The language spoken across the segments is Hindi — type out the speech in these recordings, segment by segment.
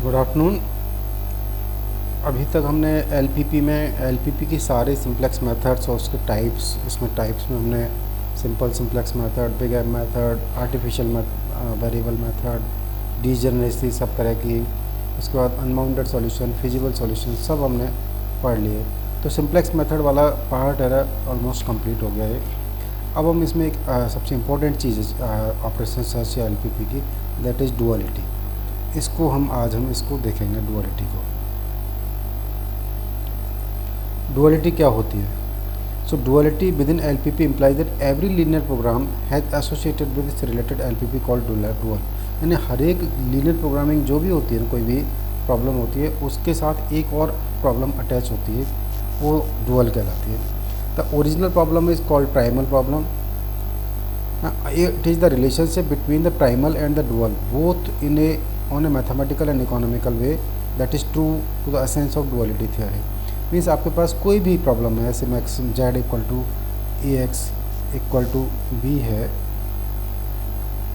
Good afternoon. अभी तक हमने एलपीपी की सारे सिंप्लेक्स मेथड्स और उसके टाइप्स, इसमें टाइप्स में हमने simple simplex method, big M method, artificial variable method, degeneracy सब तरह की, उसके बाद अनबाउंडेड सॉल्यूशन, फिजिबल सॉल्यूशन सब हमने पढ़ लिए। तो सिंप्लेक्स मेथड वाला पार्ट है ऑलमोस्ट कंप्लीट हो गया है। अब हम इसमें एक सबसे इम्पोर्टेंट चीज़ ऑपरेशन सर्च या एलपीपी की, दैट इज़ डुअलिटी। इसको आज हम इसको देखेंगे डुअलिटी को। डुअलिटी क्या होती है? So duality within LPP implies that every linear program has associated with its related LPP called dual. यानी हर एक लीनियर प्रोग्रामिंग जो भी होती है, कोई भी प्रॉब्लम होती है, उसके साथ एक और प्रॉब्लम अटैच होती है, वो डुअल कहलाती है। The original problem is called primal problem. It is the relationship between the primal and the dual, both on a mathematical and economical way, that is true to the essence of duality theory. Means आपके पास कोई भी प्रॉब्लम है, ऐसे maxim Z equal to A X equal to B है,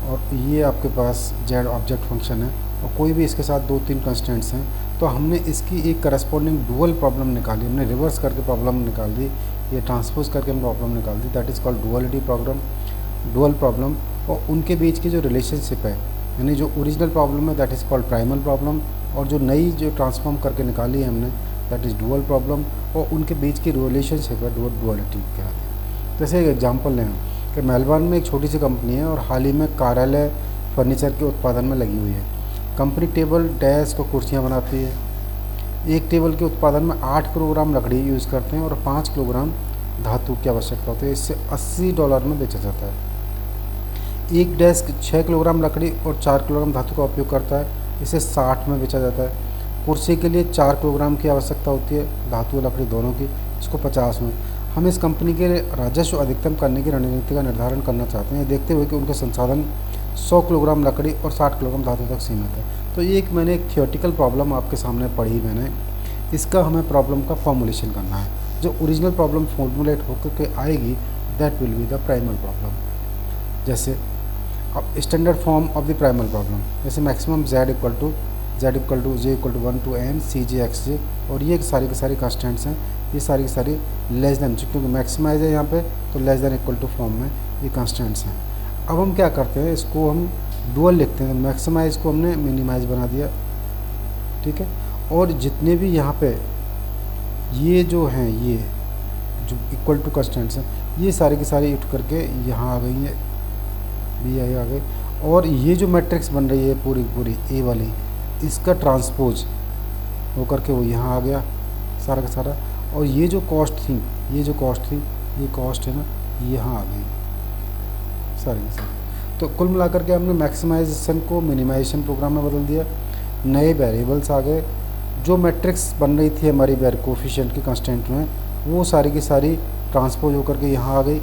और ये आपके पास जेड ऑब्जेक्ट फंक्शन है, और कोई भी इसके साथ 2-3 कंस्टेंट्स हैं, तो हमने इसकी एक करस्पॉन्डिंग डुअल प्रॉब्लम निकाली, हमने रिवर्स करके प्रॉब्लम निकाल दी, ये ट्रांसपोज करके हम प्रॉब्लम निकाल दी, that is called duality dual problem. और उनके बीच की जो रिलेशनशिप है, यानी जो ओरिजिनल प्रॉब्लम है that is called primal problem, और जो नई जो ट्रांसफॉर्म करके निकाली है हमने दैट इज़ डुअल प्रॉब्लम, और उनके बीच की रिलेशनशिप है डुअलिटी कहलाती है। जैसे एक एग्जांपल लें कि मेलबर्न में एक छोटी सी कंपनी है और हाल ही में कार्यालय फर्नीचर के उत्पादन में लगी हुई है। कंपनी टेबल, डेस्क और कुर्सियाँ बनाती है। एक टेबल के उत्पादन में 8 किलोग्राम लकड़ी यूज़ करते हैं और 5 किलोग्राम धातु की आवश्यकता होती है। इससे $80 में बेचा जाता है। एक डेस्क 6 किलोग्राम लकड़ी और 4 किलोग्राम धातु का उपयोग करता है, इसे 60 में बेचा जाता है। कुर्सी के लिए 4 किलोग्राम की आवश्यकता होती है, धातु और लकड़ी दोनों की, इसको 50 में। हम इस कंपनी के राजस्व अधिकतम करने की रणनीति का निर्धारण करना चाहते हैं, देखते हुए कि उनके संसाधन 100 किलोग्राम लकड़ी और 60 किलोग्राम धातु तक सीमित है। तो ये मैंने एक थियोरेटिकल प्रॉब्लम आपके सामने पढ़ी मैंने, इसका हमें प्रॉब्लम का फॉर्मुलेशन करना है। जो ओरिजिनल प्रॉब्लम फॉर्मुलेट होकर के आएगी that will be the primal problem. जैसे अब standard form of the primal problem, जैसे maximum z equal to j equal to 1 to n C J x J, और ये सारी की सारी कांस्टेंट्स हैं, ये सारी की सारी लेस देन, क्योंकि मैक्सिमाइज है यहाँ पे तो less than equal to form में ये कांस्टेंट्स हैं। अब हम क्या करते हैं, इसको हम डुअल लिखते हैं। मैक्सिमाइज को हमने मिनिमाइज बना दिया, ठीक है, और जितने भी यहाँ पे ये जो हैं, ये जो इक्वल टू कांस्टेंट्स हैं, ये सारी की सारी उठ करके यहाँ आ गई है, बी आई आ गई, और ये जो मैट्रिक्स बन रही है पूरी पूरी ए वाली, इसका ट्रांसपोज होकर के वो यहाँ आ गया सारा का सारा, और ये जो कॉस्ट थी, ये कॉस्ट है ना, यहाँ आ गई सारी की सारी। तो कुल मिलाकर के हमने मैक्सिमाइजेशन को मिनिमाइजेशन प्रोग्राम में बदल दिया, नए वेरिएबल्स आ गए, जो मैट्रिक्स बन रही थी हमारी कोफिशिएंट के कांस्टेंट में, वो सारी की सारी ट्रांसपोज होकर के यहाँ आ गई,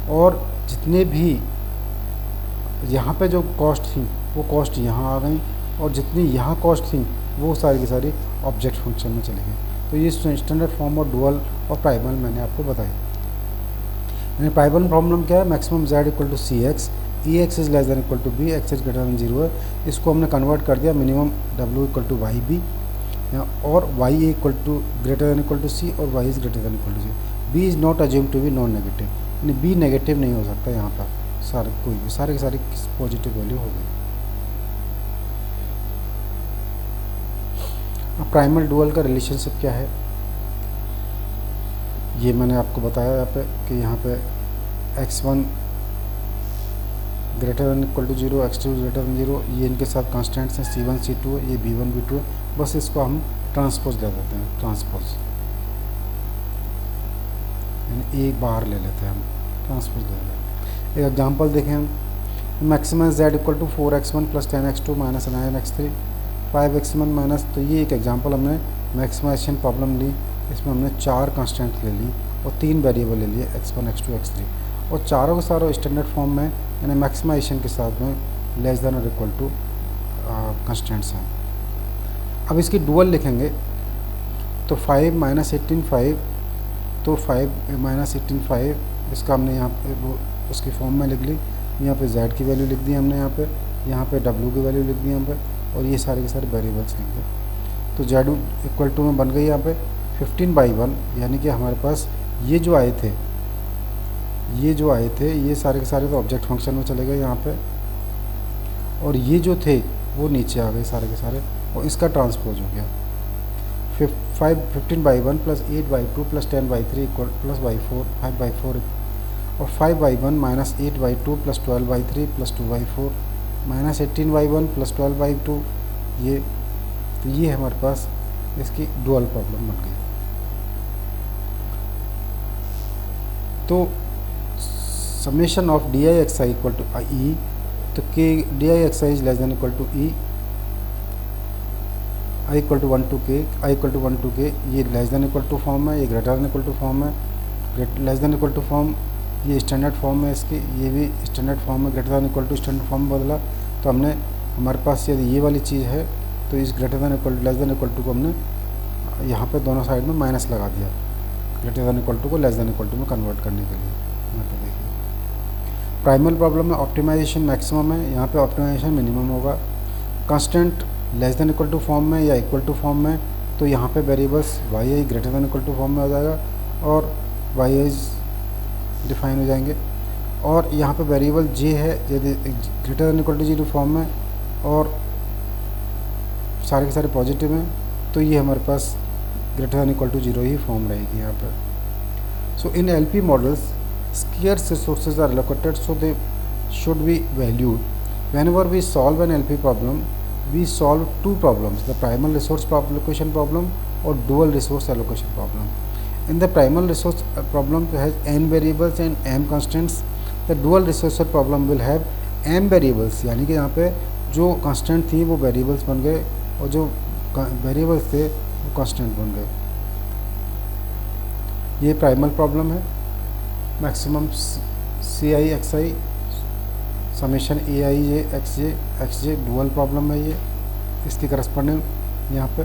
और जितने भी यहाँ पे जो कॉस्ट थी वो कॉस्ट यहाँ आ गई, और जितनी यहाँ कॉस्ट थी वो सारी की सारी ऑब्जेक्ट फंक्शन में चली गई। तो ये स्टैंडर्ड फॉर्म और डुअल और प्राइमल मैंने आपको बताई। यानी प्राइमल प्रॉब्लम क्या है, maximum z equal to C X, E X is less than equal to B, X is greater than 0 है। इसको हमने कन्वर्ट कर दिया minimum w equal to Y B, और y equal to greater than equal to C, और y is greater than equal to 0। b is not assume to be non negative, यानी b नेगेटिव नहीं हो सकता यहाँ पर, कोई भी सारे के सारे पॉजिटिव वैल्यू हो गई। अब प्राइमल डुअल का रिलेशनशिप क्या है, ये मैंने आपको बताया यहाँ पे कि यहाँ पे x1 greater than equal to 0, x2 greater than 0, ये इनके साथ कांस्टेंट्स हैं, c1 c2 है, ये b1 b2 है। बस इसको हम ट्रांसपोज ले देते हैं, ट्रांसपोज यानी एक बार ले लेते हैं हम, ट्रांसपोज ले लेते हैं। एक एग्जांपल देखें हम, maximum z equal to 4x1 plus 10x2 minus 9x3 5x1 minus, तो ये एक एग्जांपल हमने मैक्सिमाइजेशन प्रॉब्लम ली, इसमें हमने 4 कांस्टेंट ले ली और 3 वेरिएबल ले लिए x1 x2 x3, और चारों के सारों स्टैंडर्ड फॉर्म में, यानी मैक्सिमाइजेशन के साथ में लेस देन और इक्वल टू कांस्टेंट्स हैं। अब इसकी डुअल लिखेंगे तो 5 माइनस 18 5, तो 5 माइनस 18 5, इसका हमने यहाँ पे वो उसकी फॉर्म में लिख ली, यहाँ पे z की वैल्यू लिख दी हमने, यहाँ पे w की वैल्यू लिख दी यहाँ पे, और ये सारे के सारे वेरिएबल्स लिख दें। तो जेड इक्वल टू में बन गई यहाँ पे 15/1, यानी कि हमारे पास ये जो आए थे ये सारे के सारे तो ऑब्जेक्ट फंक्शन में चले गए यहाँ पे, और ये जो थे वो नीचे आ गए सारे के सारे, और इसका ट्रांसपोज हो गया 15/1 प्लस 8/2 प्लस 10/3 इक्वल प्लस 5/4 और 5/1 minus 8/2 plus 12/3 plus 2/4 minus 18/1 plus 12/2। ये तो ये हमारे पास इसकी डुअल प्रॉब्लम बन गई। तो summation of D I X I equal to E, तो के D I X I is less than equal to E, I equal to 1 to k, I equal to 1 to k, ये less than equal to form है, ये greater than equal to form है, less than equal to form ये स्टैंडर्ड फॉर्म है इसकी, ये भी स्टैंडर्ड फॉर्म है, greater than equal to standard form बदला। तो हमने हमारे पास यदि ये वाली चीज़ है तो इस greater than equal less than equal to को हमने यहाँ पे दोनों साइड में माइनस लगा दिया, ग्रेटर देन इक्वल टू को लेस देन इक्वल टू में कन्वर्ट करने के लिए। यहाँ पे देखिए प्राइमल प्रॉब्लम में ऑप्टिमाइजेशन मैक्सिमम है, यहाँ पे ऑप्टिमाइजेशन मिनिमम होगा। Constant less than equal to form में या इक्वल टू फॉर्म में, तो यहाँ पे variables Y I greater than equal to form में आ जाएगा और वाई आई डिफाइन हो जाएंगे। और यहाँ पे वेरिएबल जे है यदि greater than equal to 0 form में और सारे के सारे पॉजिटिव हैं, तो ये हमारे पास ग्रेटर देन इक्वल टू 0 ही फॉर्म रहेगी यहाँ पर। So in LP models scarce resources are allocated, so they should be valued. Whenever we solve an LP problem, we solve two problems, the primal resource allocation problem or dual resource allocation problem. In the primal resource problem has n variables and m constants. The dual resource problem will have m variables, यानी कि यहाँ पे जो constant थी वो variables बन गए और जो variables थे वो constant बन गए। ये primal problem है। Maximum C I X I summation A I J x J dual problem है ये, इसकी करस्पॉन्डिंग यहाँ पे,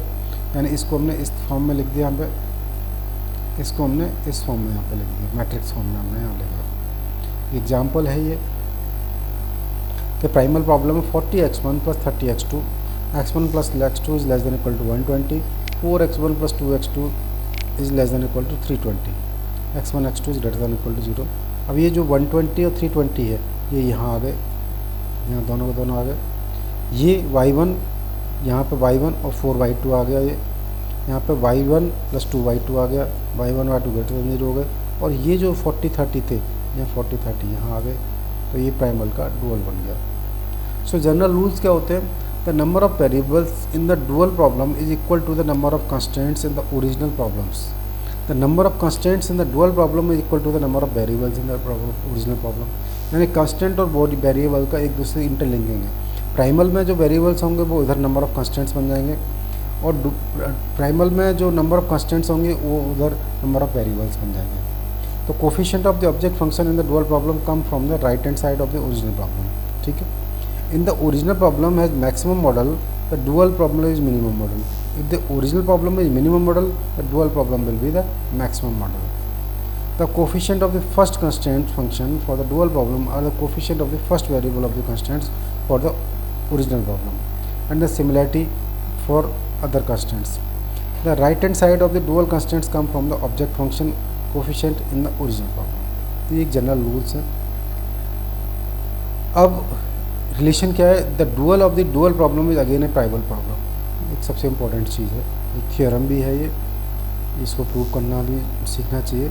यानी इसको हमने इस फॉर्म में लिख दिया, यहाँ पे इसको हमने इस फॉर्म में यहाँ पे लिख दिया, मैट्रिक्स फॉर्म में हमने यहाँ लिखा। एग्जाम्पल है ये कि प्राइमल प्रॉब्लम है 40x1 plus 30x2, x1 plus x2 is less than equal to 120, 4x1 plus 2x2 is less than equal to 320, x1 x2 is greater than equal to 0। अब ये जो 120 और 320 है ये यहाँ आ गए, यहाँ दोनों के दोनों आ गए। ये y1 यहाँ पे y1 और 4y2 आ गया, ये यहाँ पे y1 प्लस 2y2 आ गया, y1 y2 ग्रेटर देन 0 हो गए। और ये जो 40-30 थे यहाँ 40-30 यहाँ आ गए, तो ये प्राइमल का डुअल बन गया। सो जनरल रूल्स क्या होते हैं? The number of variables in the dual problem is equal to the number of constraints in the original problems. The number of constraints in the dual problem is equal to the number of variables in the original problem। यानी constant और वेरिएबल का एक दूसरे इंटरलिंकिंग है। प्राइमल में जो वेरिएबल्स होंगे वो इधर नंबर ऑफ कंस्टेंट्स बन जाएंगे, और प्राइमल में जो नंबर ऑफ कंस्टेंट्स होंगे वो उधर नंबर ऑफ वेरिएबल्स बन जाएंगे। तो coefficient of the object function in the dual problem come from the right hand side of the original problem. ठीक है। इन the original problem has maximum model, the dual problem is minimum model. If the original problem is minimum model, the dual problem will be the maximum model. The coefficient of the first constraint function for the dual problem are the coefficient of the first variable of the constraints for the original problem, and the similarity for other constraints. The right hand side of the dual constraints come from the object function coefficient in the original problem. ये एक जनरल रूल्स है। अब रिलेशन क्या है? The dual of the dual problem is again A primal problem. एक सबसे इम्पोर्टेंट चीज़ है, एक थियोरम भी है ये, इसको प्रूव करना भी सीखना चाहिए।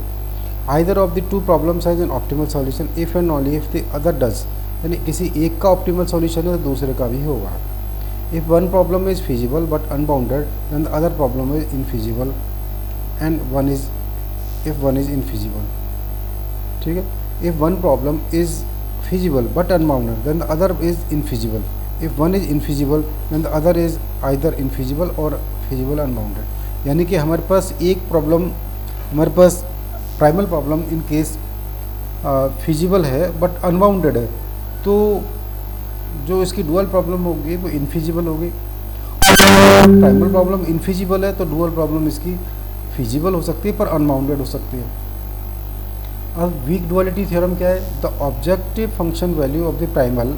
Either of the two problems has an optimal solution if and only if the other does, यानी किसी एक का ऑप्टिमल सॉल्यूशन है तो दूसरे का भी होगा। If one problem is feasible but unbounded then the other problem is infeasible and one is infeasible. ठीक है। If one problem is feasible but unbounded then the other is infeasible. If one is infeasible then the other is either infeasible or feasible unbounded। यानी कि हमारे पास एक प्रॉब्लम, हमारे पास primal problem in case feasible है बट अनबाउंडेड है, तो जो इसकी डुअल प्रॉब्लम होगी वो इनफिजिबल होगी। प्राइमल प्रॉब्लम इनफिजिबल है तो डुअल प्रॉब्लम इसकी फिजिबल हो सकती है पर अनबाउंडेड हो सकती है। अब वीक डुअलिटी थ्योरम क्या है? The objective function value of the primal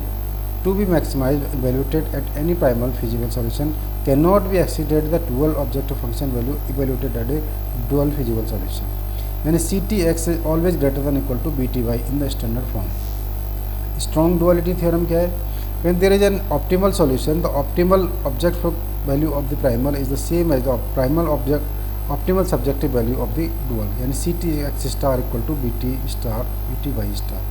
to be maximized evaluated at any primal feasible solution cannot be exceeded the dual objective function value evaluated at a dual feasible solution. यानी C T X is always greater than equal to B T Y in the standard form. Strong duality theorem क्या है? When there is an optimal solution the optimal object value of the primal is the same as the primal object optimal subjective value of the dual. यानी C T X star equal to B T star B T Y star.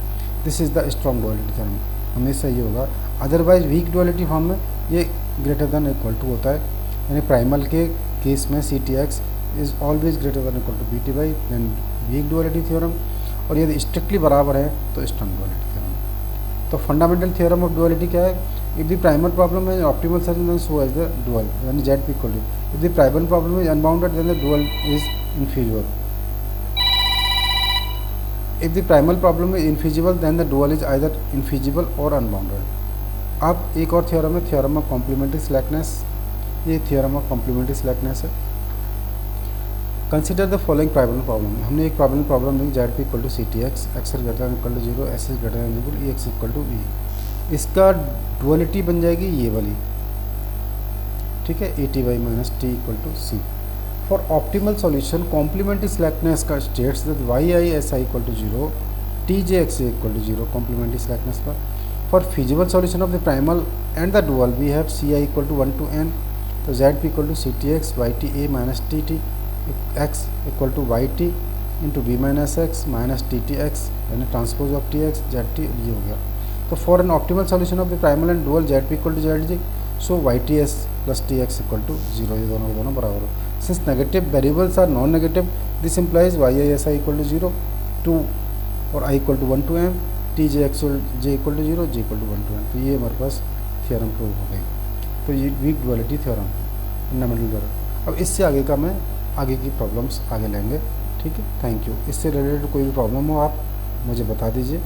This is the strong duality theorem. हमेशा ये होगा. अदरवाइज वीक डुअलिटी फॉर्म में ये ग्रेटर दैन इक्वल टू होता है. यानी प्राइमल के केस में C T X is always greater than equal to B T Y then weak duality theorem. और यदि स्ट्रिक्टली बराबर है तो स्ट्रॉन्ग डुअलिटी थ्योरम. तो फंडामेंटल थ्योरम ऑफ डुअलिटी क्या है? If the primal problem is optimal solution then so as the dual यानी Z P equal to. If the primal problem is unbounded then the dual is infeasible. If the primal problem is इनफीजिबल then the dual is either infeasible और अनबाउंडेड. अब एक और थ्योरम है थ्योरम ऑफ कॉम्प्लीमेंट्री स्लैकनेस. ये थ्योरम ऑफ कॉम्प्लीमेंट्री स्लैकनेस है. Consider the following primal problem. हमने एक प्रॉब्लम ली Z P equal to C T X X is greater than equal to zero S is greater than equal E X equal to V. इसका डुअलिटी बन जाएगी ये वाली. ठीक है. A T Y minus T equal to c. For optimal solution complementary slackness का states that y i s i equal to zero t j x equal to zero complementary slackness पर. For feasible solution of the primal and the dual we have c i equal to 1 to n. तो z P equal to C T x y t a minus t t x equal to y t into b minus x minus t t x यानी transpose of t x z t ये हो गया. तो for an optimal solution of the primal and dual z P equal to z g so y t s plus t x equal to zero. ये दोनों बराबर हो. Since negative variables are non negative this implies y i s i equal to zero to और i equal to 1 to m t j x j equal to zero J equal to 1 to n. तो ये हमारे पास थ्योरम प्रूव हो गई. तो ये weak duality theorem fundamental theorem. अब इससे आगे का मैं आगे की प्रॉब्लम्स आगे लेंगे. ठीक है. Thank you. इससे रिलेटेड कोई भी प्रॉब्लम हो आप मुझे बता दीजिए.